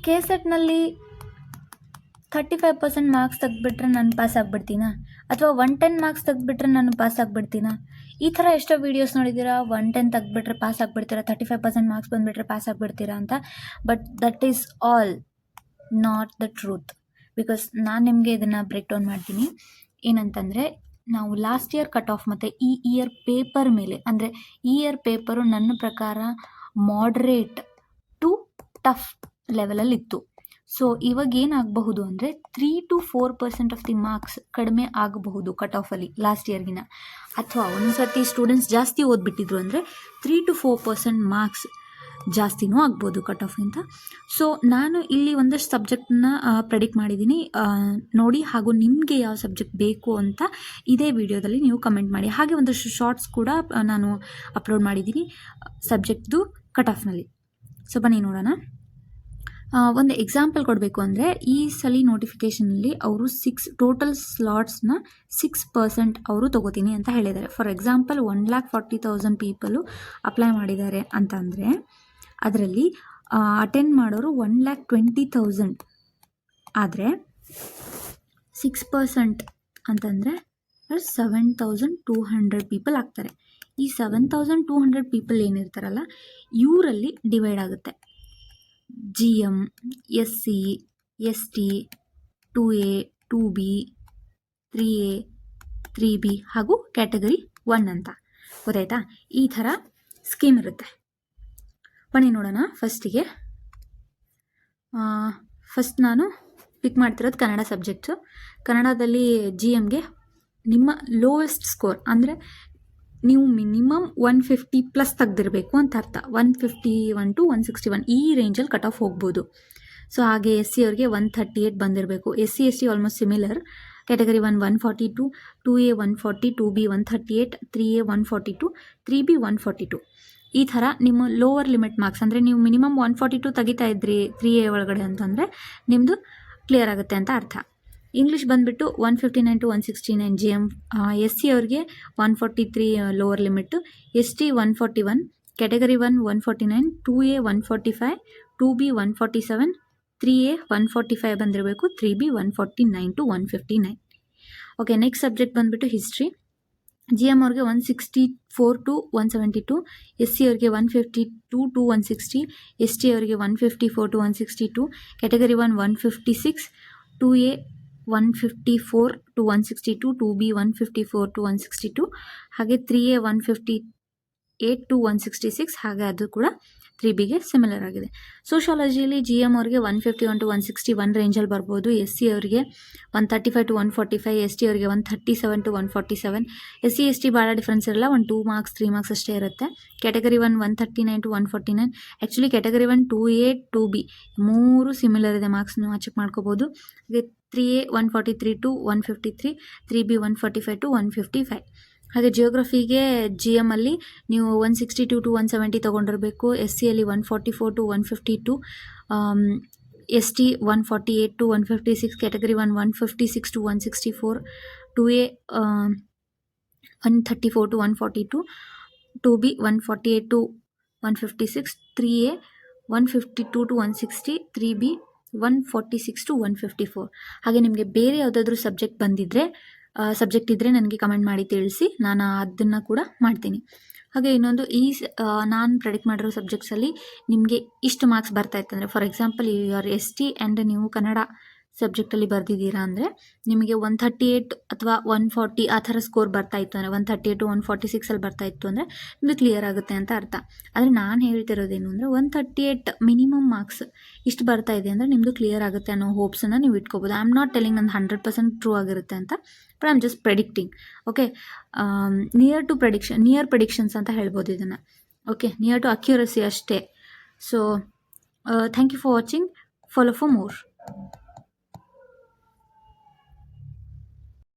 KSETನಲ್ಲಿ 35% marks ತೆಗೆದುಬಿಟ್ರೆ ನಾನು pass ಆಗಿಬಿಡ್ತೀನಾ, ಅಥವಾ 110 marks ತೆಗೆದುಬಿಟ್ರೆ ನಾನು ಪಾಸ್ ಆಗಿಬಿಡ್ತೀನಾ? ಈ ಥರ ಎಷ್ಟೋ ವೀಡಿಯೋಸ್ ನೋಡಿದ್ದೀರಾ, 110 ತೆಗೆದುಬಿಟ್ರೆ ಪಾಸ್ ಆಗಿಬಿಡ್ತೀರಾ, 35% ಮಾರ್ಕ್ಸ್ ಬಂದುಬಿಟ್ರೆ ಪಾಸ್ ಆಗಿಬಿಡ್ತೀರಾ ಅಂತ. But that is all not the truth. Because ನಾನು ನಿಮಗೆ ಇದನ್ನು ಬ್ರೇಕ್ ಡೌನ್ ಮಾಡ್ತೀನಿ. ಏನಂತಂದರೆ, ನಾವು ಲಾಸ್ಟ್ ಇಯರ್ ಕಟ್ ಆಫ್ ಮತ್ತು ಈ ಇಯರ್ ಪೇಪರ್ ಮೇಲೆ, ಅಂದರೆ ಈ ಇಯರ್ ಪೇಪರು ನನ್ನ ಪ್ರಕಾರ ಮಾಡ್ರೇಟ್ ಟು ಟಫ್ ಲೆವೆಲಲ್ಲಿತ್ತು. ಸೊ ಇವಾಗ ಏನಾಗಬಹುದು ಅಂದರೆ 3 to 4% ಆಫ್ ದಿ ಮಾರ್ಕ್ಸ್ ಕಡಿಮೆ ಆಗಬಹುದು ಕಟ್ ಆಫಲ್ಲಿ ಲಾಸ್ಟ್ ಇಯರ್ಗಿನ. ಅಥವಾ ಒಂದು ಸರ್ತಿ ಸ್ಟೂಡೆಂಟ್ಸ್ ಜಾಸ್ತಿ ಓದ್ಬಿಟ್ಟಿದ್ರು ಅಂದರೆ 3 to 4% ಮಾರ್ಕ್ಸ್ ಜಾಸ್ತಿನೂ ಆಗ್ಬೋದು ಕಟ್ ಆಫ್ಗಿಂತ. ಸೊ ನಾನು ಇಲ್ಲಿ ಒಂದಷ್ಟು ಸಬ್ಜೆಕ್ಟನ್ನ ಪ್ರೆಡಿಕ್ಟ್ ಮಾಡಿದ್ದೀನಿ, ನೋಡಿ. ಹಾಗೂ ನಿಮಗೆ ಯಾವ ಸಬ್ಜೆಕ್ಟ್ ಬೇಕು ಅಂತ ಇದೇ ವಿಡಿಯೋದಲ್ಲಿ ನೀವು ಕಮೆಂಟ್ ಮಾಡಿ. ಹಾಗೆ ಒಂದಷ್ಟು ಶಾರ್ಟ್ಸ್ ಕೂಡ ನಾನು ಅಪ್ಲೋಡ್ ಮಾಡಿದ್ದೀನಿ ಸಬ್ಜೆಕ್ಟ್ದು ಕಟ್ ಆಫ್ನಲ್ಲಿ. ಸೊ ಬನ್ನಿ ನೋಡೋಣ. ಒಂದು ಎಕ್ಸಾಂಪಲ್ ಕೊಡಬೇಕು ಅಂದರೆ, ಈ ಸಲ ನೋಟಿಫಿಕೇಷನಲ್ಲಿ ಅವರು ಟೋಟಲ್ ಸ್ಲಾಟ್ಸ್ನ 6% ಅವರು ತೊಗೋತೀನಿ ಅಂತ ಹೇಳಿದ್ದಾರೆ. ಫಾರ್ ಎಕ್ಸಾಂಪಲ್ 1,40,000 ಪೀಪಲು ಅಪ್ಲೈ ಮಾಡಿದ್ದಾರೆ ಅಂತಂದರೆ ಅದರಲ್ಲಿ ಅಟೆಂಡ್ ಮಾಡೋರು 1,20,000 ಆದರೆ 6% ಅಂತಂದರೆ 7,200 ಪೀಪಲ್ ಆಗ್ತಾರೆ. ಈ 7,200 ಪೀಪಲ್ ಏನಿರ್ತಾರಲ್ಲ, ಇವರಲ್ಲಿ ಡಿವೈಡ್ ಆಗುತ್ತೆ. GM, SC, ST, 2A, 2B, 3A, 3B ಹಾಗೂ ಕ್ಯಾಟಗರಿ 1 ಅಂತ. ಗೊತ್ತಾಯ್ತಾ? ಈ ಥರ ಸ್ಕೀಮ್ ಇರುತ್ತೆ. ಬನ್ನಿ ನೋಡೋಣ. ಫಸ್ಟ್ ನಾನು ಪಿಕ್ ಮಾಡ್ತಿರೋದು ಕನ್ನಡ ಸಬ್ಜೆಕ್ಟು. ಕನ್ನಡದಲ್ಲಿ GMಗೆ ನಿಮ್ಮ ಲೋವೆಸ್ಟ್ ಸ್ಕೋರ್ ಅಂದರೆ ನೀವು ಮಿನಿಮಮ್ 150 ಪ್ಲಸ್ ತೆಗೆದಿರಬೇಕು ಅಂತ ಅರ್ಥ. 151 to 161 ಈ ರೇಂಜಲ್ಲಿ ಕಟ್ ಆಫ್ ಹೋಗ್ಬೋದು. ಸೊ ಹಾಗೆ SC ಅವ್ರಿಗೆ 138 ಬಂದಿರಬೇಕು. SC ST almost similar. Category 1 142, 2A 140, 2B 138, 3A 142, 3B 142. ಈ ಥರ ನಿಮ್ಮ ಲೋವರ್ ಲಿಮಿಟ್ ಮಾರ್ಕ್ಸ್ ಅಂದರೆ ನೀವು ಮಿನಿಮಮ್ 142 ತೆಗಿತಾ ಇದ್ರಿ 3A ಒಳಗಡೆ ಅಂತಂದರೆ ನಿಮ್ಮದು ಕ್ಲಿಯರ್ ಆಗುತ್ತೆ ಅಂತ ಅರ್ಥ. ಇಂಗ್ಲೀಷ್ ಬಂದುಬಿಟ್ಟು 159 to 169 GM. SC ಅವ್ರಿಗೆ 143 lower limit, ST 141, category 1 149, 2A 145, 2B 147, 3A 145 ಬಂದಿರಬೇಕು, 3B 149 to 159. Okay, next subject ಬಂದುಬಿಟ್ಟು ಹಿಸ್ಟ್ರಿ. GM ಅವ್ರಿಗೆ 164 to 172, SC ಅವ್ರಿಗೆ 152 to 160, ST ಅವ್ರಿಗೆ 154 to 162, category 1 156, 2A 154 to 162, 2B 154 to 162, ಹಾಗೆ 3A 158 to 166, ಹಾಗೆ ಅದು ಕೂಡ 3Bಗೆ ಸಿಮಿಲರ್ ಆಗಿದೆ. ಸೋಷಾಲಜಿಯಲ್ಲಿ GM ಅವ್ರಿಗೆ 151 to 161 ರೇಂಜಲ್ಲಿ ಬರ್ಬೋದು. SC ಅವರಿಗೆ 135 to 145, ST ಅವರಿಗೆ 137 to 147. SC ST ಭಾಳ ಡಿಫ್ರೆನ್ಸ್ ಇರಲ್ಲ, 2 ಮಾರ್ಕ್ಸ್ 3 ಮಾರ್ಕ್ಸ್ ಅಷ್ಟೇ ಇರುತ್ತೆ. Category 1 139 to 149. Actually category 1 2A 2B ಮೂರು ಸಿಮಿಲರ್ ಇದೆ, ಮಾರ್ಕ್ಸ್ ನೀವು ಚೆಕ್ ಮಾಡ್ಕೋಬೋದು. ಹಾಗೆ 3A 143 to 153, 3B 145 to 155. ಹಾಗೆ ಜಿಯೋಗ್ರಫಿಗೆ GMಲ್ಲಿ ನೀವು 162 to 170 ತೊಗೊಂಡಿರಬೇಕು. SCಯಲ್ಲಿ 144 to 152, ST 148 to 156, category 1 156 to 164, 2A 134 to 142, 2B 148 to 156, 3A 152 to 160, 3B 146 to 154. ಹಾಗೆ ನಿಮಗೆ ಬೇರೆ ಯಾವುದಾದ್ರೂ ಸಬ್ಜೆಕ್ಟ್ ಇದ್ದರೆ ನನಗೆ ಕಮೆಂಟ್ ಮಾಡಿ ತಿಳಿಸಿ, ನಾನು ಅದನ್ನು ಕೂಡ ಮಾಡ್ತೀನಿ. ಹಾಗೆ ಇನ್ನೊಂದು, ನಾನು ಪ್ರೆಡಿಕ್ಟ್ ಮಾಡಿರೋ ಸಬ್ಜೆಕ್ಟ್ಸಲ್ಲಿ ನಿಮಗೆ ಇಷ್ಟು ಮಾರ್ಕ್ಸ್ ಬರ್ತಾ ಇತ್ತಂದರೆ, for example your ST and ನೀವು ಕನ್ನಡ ಸಬ್ಜೆಕ್ಟಲ್ಲಿ ಬರೆದಿದ್ದೀರಾ ಅಂದರೆ ನಿಮಗೆ 138 ಅಥವಾ 140 ಆ ಥರ ಸ್ಕೋರ್ ಬರ್ತಾಯಿತ್ತು ಅಂದರೆ 138 to 146 ಬರ್ತಾಯಿತ್ತು ಅಂದರೆ ನಿಮಗೆ ಕ್ಲಿಯರ್ ಆಗುತ್ತೆ ಅಂತ ಅರ್ಥ. ಆದರೆ ನಾನು ಹೇಳ್ತಿರೋದೇನು ಅಂದರೆ 138 ಮಿನಿಮಮ್ ಮಾರ್ಕ್ಸ್ ಇಷ್ಟು ಬರ್ತಾ ಇದೆ ಅಂದರೆ ನಿಮ್ಮದು ಕ್ಲಿಯರ್ ಆಗುತ್ತೆ ಅನ್ನೋ ಹೋಪ್ಸನ್ನು ನೀವು ಇಟ್ಕೋಬೋದು. ಐ ಆಮ್ ನಾಟ್ ಟೆಲಿಂಗ್ ನಂದು 100% ಟ್ರೂ ಆಗಿರುತ್ತೆ ಅಂತ, but I am just predicting. Okay, near predictions ಅಂತ ಹೇಳ್ಬೋದು ಇದನ್ನು. ಓಕೆ, ನಿಯರ್ ಟು ಅಕ್ಯುರಸಿ ಅಷ್ಟೇ. So thank you for watching. Follow for more.